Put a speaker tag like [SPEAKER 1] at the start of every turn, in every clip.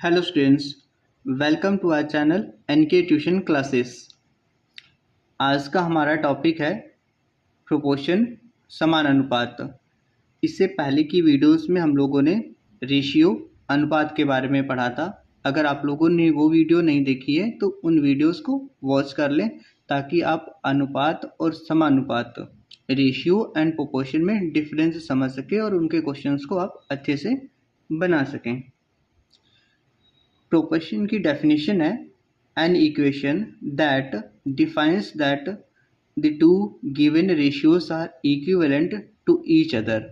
[SPEAKER 1] Hello students, welcome to our channel NK tuition classes. आज का हमारा टॉपिक है प्रोपोर्शन, समानुपात। इससे पहले की वीडियोस में हम लोगों ने रेशियो, अनुपात के बारे में पढ़ा था। अगर आप लोगों ने वो वीडियो नहीं देखी है तो उन वीडियोस को वॉच कर लें ताकि आप अनुपात और समानुपात, रेशियो एंड प्रोपोर्शन में डिफरेंस समझ सकें और उनके क्वेश्चंस को आप अच्छे से बना सकें। प्रोपोर्शन की डेफिनेशन है an equation that defines that the two given ratios are equivalent to each other.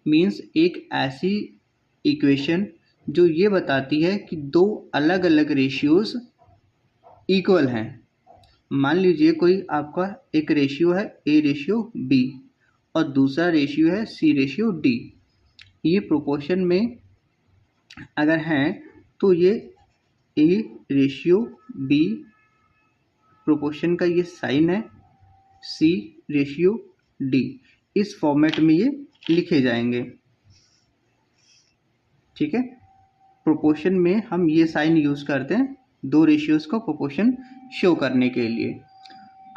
[SPEAKER 1] Means एक ऐसी इक्वेशन जो ये बताती है कि दो अलग अलग रेशियोज इक्वल हैं। मान लीजिए कोई आपका एक रेशियो है ए रेशियो बी और दूसरा रेशियो है सी रेशियो डी। ये प्रोपोर्शन में अगर हैं तो ये ए रेशियो बी, प्रोपोर्शन का ये साइन है सी रेशियो डी, इस फॉर्मेट में ये लिखे जाएंगे। ठीक है, प्रोपोर्शन में हम ये साइन यूज़ करते हैं दो रेशियोज़ को प्रोपोर्शन शो करने के लिए।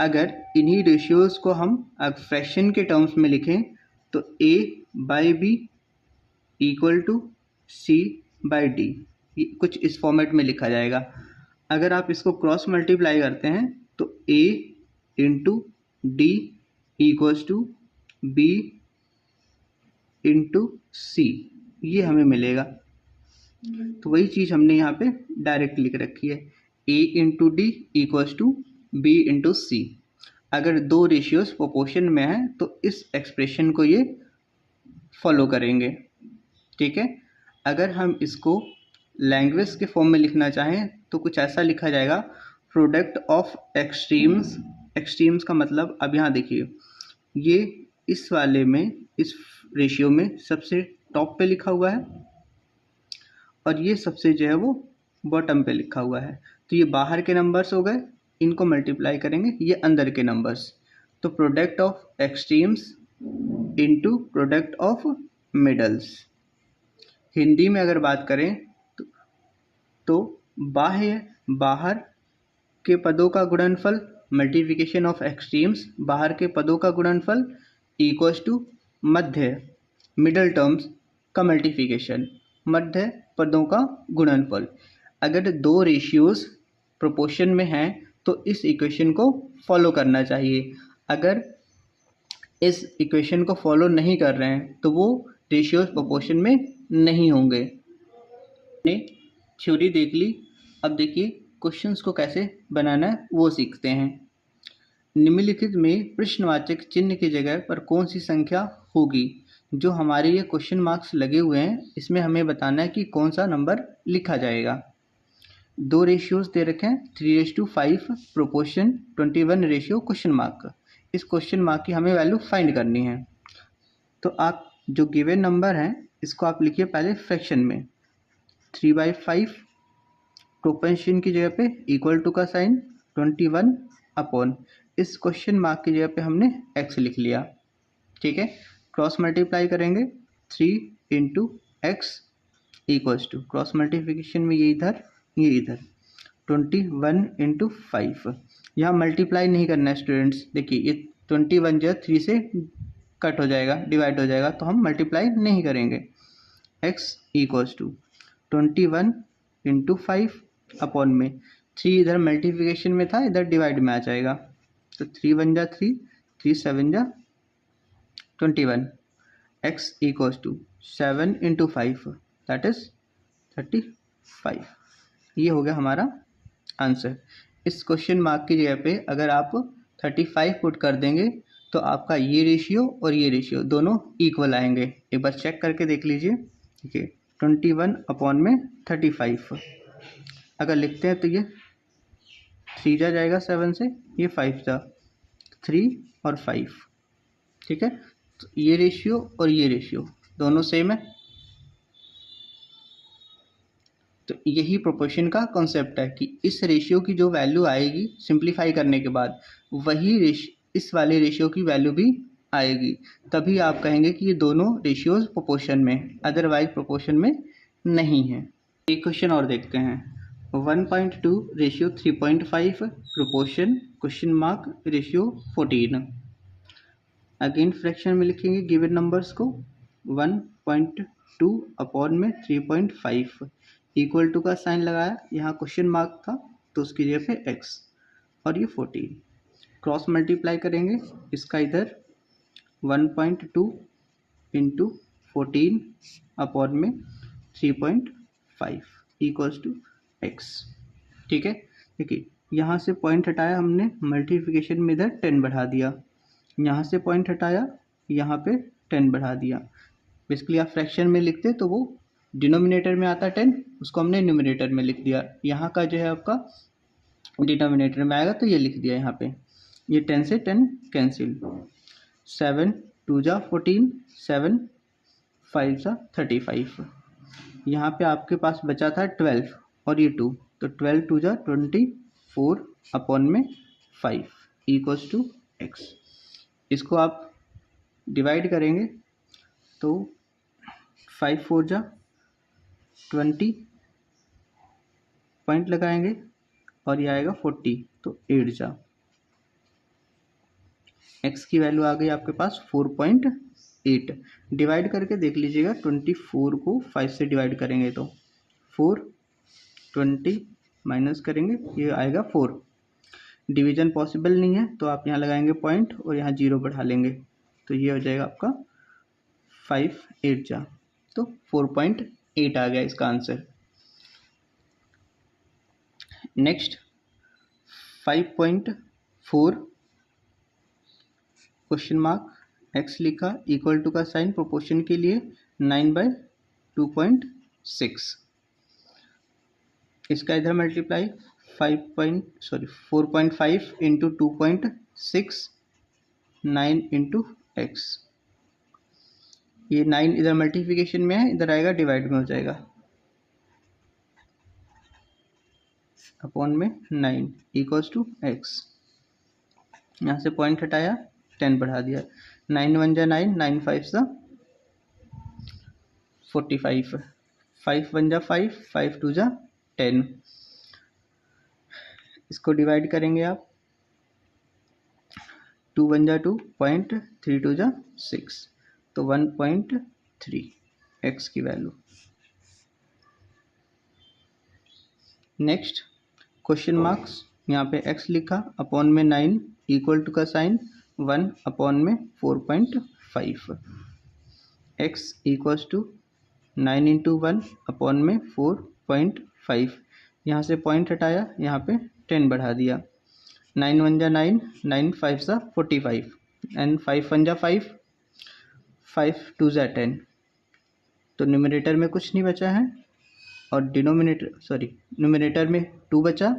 [SPEAKER 1] अगर इन्हीं रेशियोज़ को हम फ्रैक्शन के टर्म्स में लिखें तो a by b equal to c by d, कुछ इस फॉर्मेट में लिखा जाएगा। अगर आप इसको क्रॉस मल्टीप्लाई करते हैं तो a into d equals to b into c, ये हमें मिलेगा। तो वही चीज़ हमने यहाँ पे डायरेक्ट लिख रखी है, a into d equals to b into c. अगर दो रेशियोज प्रोपोर्शन में हैं तो इस एक्सप्रेशन को ये फॉलो करेंगे। ठीक है, अगर हम इसको लैंग्वेज के फॉर्म में लिखना चाहें तो कुछ ऐसा लिखा जाएगा, प्रोडक्ट ऑफ एक्सट्रीम्स। एक्सट्रीम्स का मतलब अब यहाँ देखिए, ये इस वाले में, इस रेशियो में सबसे टॉप पे लिखा हुआ है और ये सबसे जो है वो बॉटम पे लिखा हुआ है। तो ये बाहर के नंबर्स हो गए, इनको मल्टीप्लाई करेंगे, ये अंदर के नंबर्स। तो product of extremes into product of middles. Hindi में अगर बात करें तो बाहर के पदों का गुणनफल, मल्टीप्लिकेशन ऑफ एक्सट्रीम्स, बाहर के पदों का गुणनफल इक्वल्स टू मध्य, मिडल टर्म्स का मल्टीप्लिकेशन, मध्य पदों का गुणनफल। अगर दो रेशियोज प्रोपोर्शन में हैं तो इस इक्वेशन को फॉलो करना चाहिए। अगर इस इक्वेशन को फॉलो नहीं कर रहे हैं तो वो रेशियोज प्रोपोर्शन में नहीं होंगे। ने थ्योरी देख ली, अब देखिए क्वेश्चंस को कैसे बनाना है वो सीखते हैं। निम्नलिखित में प्रश्नवाचक चिन्ह की जगह पर कौन सी संख्या होगी? जो हमारे ये क्वेश्चन मार्क्स लगे हुए हैं इसमें हमें बताना है कि कौन सा नंबर लिखा जाएगा। दो रेशियोज दे रखे हैं, 3:5 प्रोपोर्शन 21 रेशियो क्वेश्चन मार्क। इस क्वेश्चन मार्क की हमें वैल्यू फाइंड करनी है। तो आप जो गिवन नंबर हैं इसको आप लिखिए पहले फ्रैक्शन में, 3/5 प्रोपोर्शन की जगह पे इक्वल टू का साइन 21 अपॉन, इस क्वेश्चन मार्क की जगह पे हमने x लिख लिया। ठीक है, क्रॉस मल्टीप्लाई करेंगे 3 into X equals to, cross multiplication में ये इधर 21 इंटू 5। यहाँ मल्टीप्लाई नहीं करना है स्टूडेंट्स, देखिए ये 21 जो 3 से कट हो जाएगा, डिवाइड हो जाएगा, तो हम मल्टीप्लाई नहीं करेंगे। x equals to 21 into 5 upon में 3 इधर मल्टीप्लिकेशन में था, इधर डिवाइड में आ जाएगा, तो 3 1 जा 3, 3 7 जा 21, x equals to 7 into 5 that is 35। ये हो गया हमारा आंसर। इस क्वेश्चन मार्क की जगह पे अगर आप 35 पुट कर देंगे तो आपका ये रेशियो और ये रेशियो दोनों इक्वल आएंगे। एक बार चेक करके देख लीजिए। ठीक है, 21 अपॉन में 35 अगर लिखते हैं तो ये 3 जा जाएगा 7 से, ये 5 जा 3 और 5। ठीक है, तो ये रेशियो और ये रेशियो दोनों सेम है। तो यही प्रोपोर्शन का कॉन्सेप्ट है कि इस रेशियो की जो वैल्यू आएगी सिंप्लीफाई करने के बाद, वही इस वाले रेशियो की वैल्यू भी आएगी, तभी आप कहेंगे कि ये दोनों रेशियोज प्रोपोर्शन में, अदरवाइज प्रोपोर्शन में नहीं है। एक क्वेश्चन और देखते हैं। 1.2 ratio 3.5 proportion question mark ratio 14। Again fraction में लिखेंगे गिवन नंबर्स को। 1.2 अपॉन में 3.5 इक्वल टू का साइन लगाया, यहाँ क्वेश्चन मार्क था तो उसकी जगह पे x और ये 14 क्रॉस मल्टीप्लाई करेंगे। इसका इधर 1.2 इंटू 14 अपॉन में 3.5 इक्वल्स टू x। ठीक है, देखिए यहाँ से पॉइंट हटाया हमने, मल्टीप्लिकेशन में इधर 10 बढ़ा दिया, यहाँ से पॉइंट हटाया, यहाँ पे 10 बढ़ा दिया। बेसिकली आप फ्रैक्शन में लिखते तो वो डिनोमिनेटर में आता 10, उसको हमने न्यूमरेटर में लिख दिया। यहाँ का जो है आपका डिनोमिनेटर में आएगा तो ये लिख दिया यहाँ पे। ये 10 से 10 कैंसिल, 7 2 जा 14, 7 5 जा 35। यहाँ पे आपके पास बचा था 12 और ये 2, तो 12 2 जा 24 अपॉन में 5 इक्वल्स टू x। इसको आप डिवाइड करेंगे तो 5 4 जा 20 पॉइंट लगाएंगे और ये आएगा 40, तो 8 जा x की वैल्यू आ गई आपके पास 4.8। डिवाइड करके देख लीजिएगा, 24 को 5 से डिवाइड करेंगे तो 4, 20 माइनस करेंगे ये आएगा 4। डिवीजन पॉसिबल नहीं है तो आप यहाँ लगाएंगे पॉइंट और यहाँ 0 बढ़ा लेंगे, तो ये हो जाएगा आपका 5 8 जा, तो 4.8 आ गया इसका answer. Next 5.4 question mark x लिखा, इक्वल टू का साइन प्रोपोर्शन के लिए 9/2.6। इसका इधर मल्टीप्लाई 4.5 इंटू 2.6, 9 इंटू x। ये 9 इधर मल्टीप्लिकेशन में है, इधर आएगा डिवाइड में हो जाएगा, अपॉन में 9 इक्वल्स टू x। यहाँ से पॉइंट हटाया, 10 बढ़ा दिया, 9 1 जा 9, 9 5 जा 45, 5 1 जा 5, 5 2 जा 10। इसको डिवाइड करेंगे आप, 2 1 जा 2, 3 2 जा 6, तो 1.3 x की वैल्यू। नेक्स्ट क्वेश्चन मार्क्स, यहाँ पे x लिखा, अपॉन में 9 इक्वल टू का साइन 1 अपॉन में 4.5, x equals to 9 into 1 upon में 4.5। यहाँ से पॉइंट हटाया, यहाँ पे 10 बढ़ा दिया, 9 1 जा 9, 9 5 जा 45 एंड 5 1 जा 5, 5 2 जा 10। तो न्यूमरेटर में कुछ नहीं बचा है और न्यूमरेटर में 2 बचा,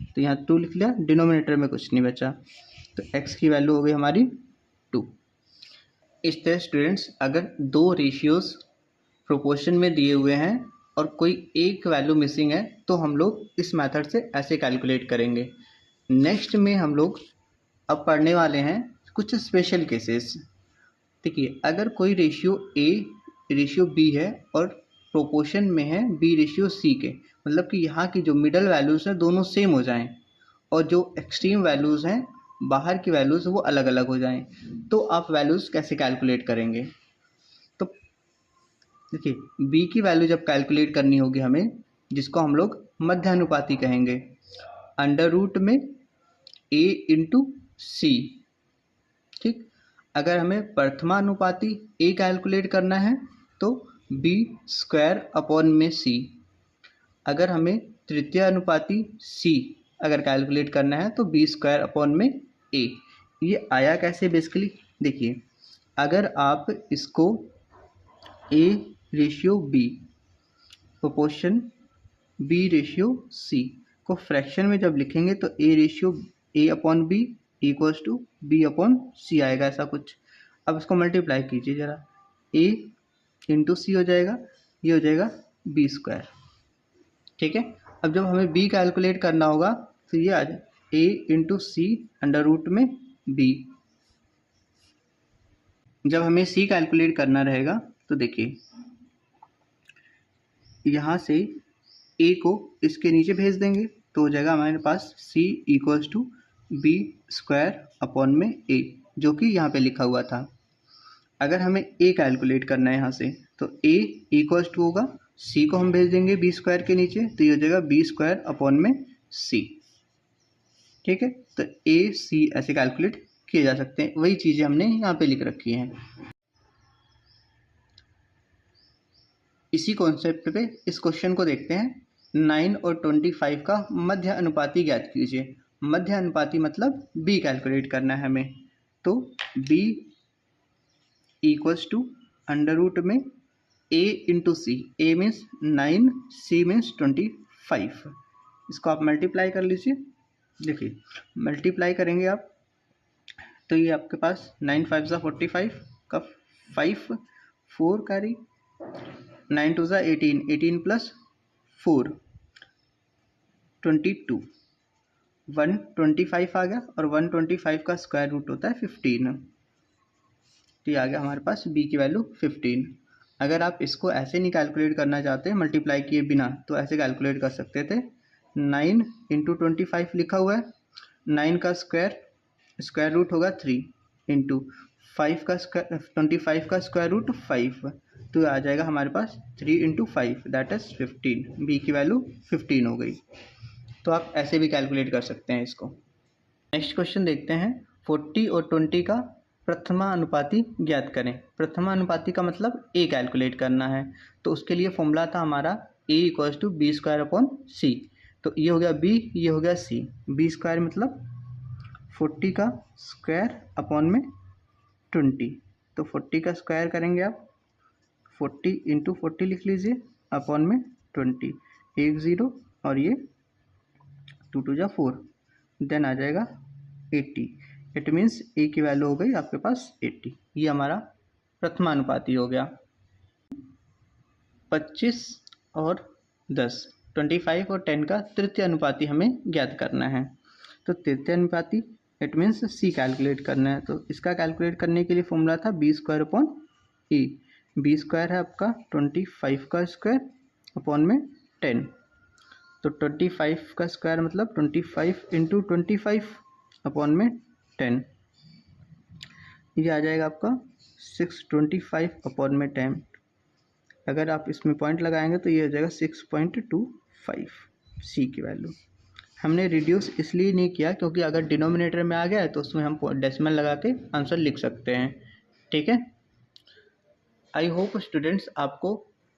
[SPEAKER 1] तो यहाँ 2 लिख लिया, डिनोमिनेटर में कुछ नहीं बचा, तो x की वैल्यू हो गई हमारी 2। इस तरह स्टूडेंट्स अगर दो रेशियोज प्रोपोर्शन में दिए हुए हैं और कोई एक वैल्यू मिसिंग है तो हम लोग इस मेथड से ऐसे कैलकुलेट करेंगे। नेक्स्ट में हम लोग अब पढ़ने वाले हैं कुछ स्पेशल केसेस। देखिए अगर कोई रेशियो a रेशियो b है और प्रोपोर्शन में है b रेशियो c के, मतलब कि यहाँ की जो मिडल वैल्यूज़ हैं दोनों सेम हो जाएं और जो एक्सट्रीम वैल्यूज़ हैं बाहर की वैल्यूज़ वो अलग अलग हो जाएं, तो आप वैल्यूज़ कैसे कैलकुलेट करेंगे। तो देखिए b की वैल्यू जब कैलकुलेट करनी होगी हमें, जिसको हम लोग मध्यानुपाती कहेंगे, अंडर रूट में a इंटू सी। ठीक, अगर हमें प्रथमानुपाती a कैलकुलेट करना है तो b स्क्वायर अपॉन में c। अगर हमें तृतीय अनुपाती c अगर कैलकुलेट करना है तो b स्क्वायर अपॉन में a। ये आया कैसे बेसिकली, देखिए अगर आप इसको a ratio b proportion b ratio c को फ्रैक्शन में जब लिखेंगे तो a ratio a upon b equals to b upon c आएगा ऐसा कुछ। अब इसको मल्टीप्लाई कीजिए ज़रा, a इंटू सी हो जाएगा, ये हो जाएगा b स्क्वायर। ठीक है, अब जब हमें b कैलकुलेट करना होगा तो ये आ जाए a into C under root में b। जब हमें c कैलकुलेट करना रहेगा तो देखिए यहाँ से ए को इसके नीचे भेज देंगे तो हो जाएगा हमारे पास c equals to b square upon में ए, जो कि यहाँ पे लिखा हुआ था। अगर हमें ए कैलकुलेट करना है यहाँ से तो ए इक्वल्स टू होगा, सी को हम भेज देंगे बी स्क्वायर के नीचे तो ये हो जाएगा बी स्क्वायर अपॉन में सी। ठीक है, तो ए सी ऐसे कैलकुलेट किए जा सकते हैं, वही चीज़ें हमने यहाँ पे लिख रखी हैं। इसी कॉन्सेप्ट पे इस क्वेश्चन को देखते हैं। 9 और 25 का मध्य अनुपाती ज्ञात कीजिए। मध्य अनुपाती मतलब b कैलकुलेट करना है हमें, तो b equals to under root में a into C. a means 9, c means 25। इसको आप मल्टीप्लाई कर लीजिए। देखिए मल्टीप्लाई करेंगे आप तो ये आपके पास 9 5 ज़ा 45 का 5 4 कैरी, 9 2 ज़ा 18, 18 प्लस 4 22, 125 आ गया और 125 का स्क्वायर रूट होता है 15, तो ये आ गया हमारे पास b की वैल्यू 15। अगर आप इसको ऐसे नहीं कैलकुलेट करना चाहते मल्टीप्लाई किए बिना तो ऐसे कैलकुलेट कर सकते थे। 9 इंटू 25 लिखा हुआ है, 9 का स्क्वायर रूट होगा 3 इंटू 5 का स्क्वायर 25 का स्क्वायर रूट 5, तो आ जाएगा हमारे पास 3 इंटू 5 दैट इज 15। b की वैल्यू 15 हो गई। तो आप ऐसे भी कैलकुलेट कर सकते हैं इसको। नेक्स्ट क्वेश्चन देखते हैं। 40 और 20 का प्रथमानुपाती ज्ञात करें। प्रथमानुपाती का मतलब a कैलकुलेट करना है, तो उसके लिए फॉर्मूला था हमारा a equals to b square upon c. तो ये हो गया b, ये हो गया c। बी स्क्वायर मतलब 40 का स्क्वायर अपॉन में 20, तो 40 का स्क्वायर करेंगे आप 40 इंटू 40 लिख लीजिए अपॉन में 20, 1 0 और ये 2 2 जा 4, देन आ जाएगा 80। इट मीन्स ए की वैल्यू हो गई आपके पास 80। ये हमारा प्रथमानुपाती हो गया। 25 और 10, 25 और 10 का तृतीय अनुपाती हमें ज्ञात करना है। तो तृतीय अनुपाती इट मीन्स सी कैलकुलेट करना है, तो इसका कैलकुलेट करने के लिए फॉर्मूला था बी स्क्वायर अपॉन ए। बी स्क्वायर है आपका 25 का स्क्वायर अपॉन में 10, तो 25 का स्क्वायर मतलब 25 इंटू 25 अपॉन में 10, ये आ जाएगा आपका 625 अपॉन में 10। अगर आप इसमें पॉइंट लगाएंगे तो ये हो जाएगा 6.25 सी की वैल्यू। हमने रिड्यूस इसलिए नहीं किया क्योंकि अगर डिनोमिनेटर में आ गया है तो उसमें हम डेसिमल लगा के आंसर लिख सकते हैं। ठीक है, आई होप स्टूडेंट्स आपको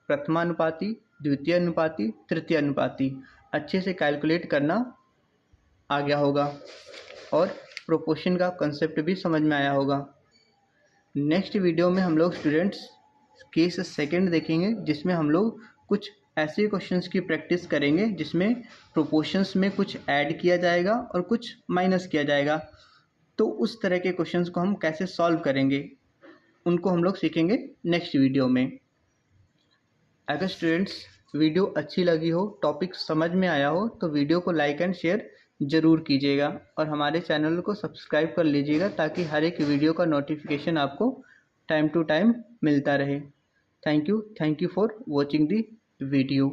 [SPEAKER 1] प्रथमानुपाती, द्वितीय अनुपाती, तृतीय अनुपाती अच्छे से कैलकुलेट करना आ गया होगा और प्रोपोर्शन का कंसेप्ट भी समझ में आया होगा। नेक्स्ट वीडियो में हम लोग स्टूडेंट्स केस सेकंड देखेंगे, जिसमें हम लोग कुछ ऐसे क्वेश्चंस की प्रैक्टिस करेंगे जिसमें प्रोपोर्शंस में कुछ ऐड किया जाएगा और कुछ माइनस किया जाएगा। तो उस तरह के क्वेश्चंस को हम कैसे सॉल्व करेंगे उनको हम लोग सीखेंगे नेक्स्ट वीडियो में। अगर स्टूडेंट्स वीडियो अच्छी लगी हो, टॉपिक समझ में आया हो तो वीडियो को लाइक एंड शेयर ज़रूर कीजिएगा और हमारे चैनल को सब्सक्राइब कर लीजिएगा ताकि हर एक वीडियो का नोटिफिकेशन आपको टाइम टू टाइम मिलता रहे। Thank you for watching the video.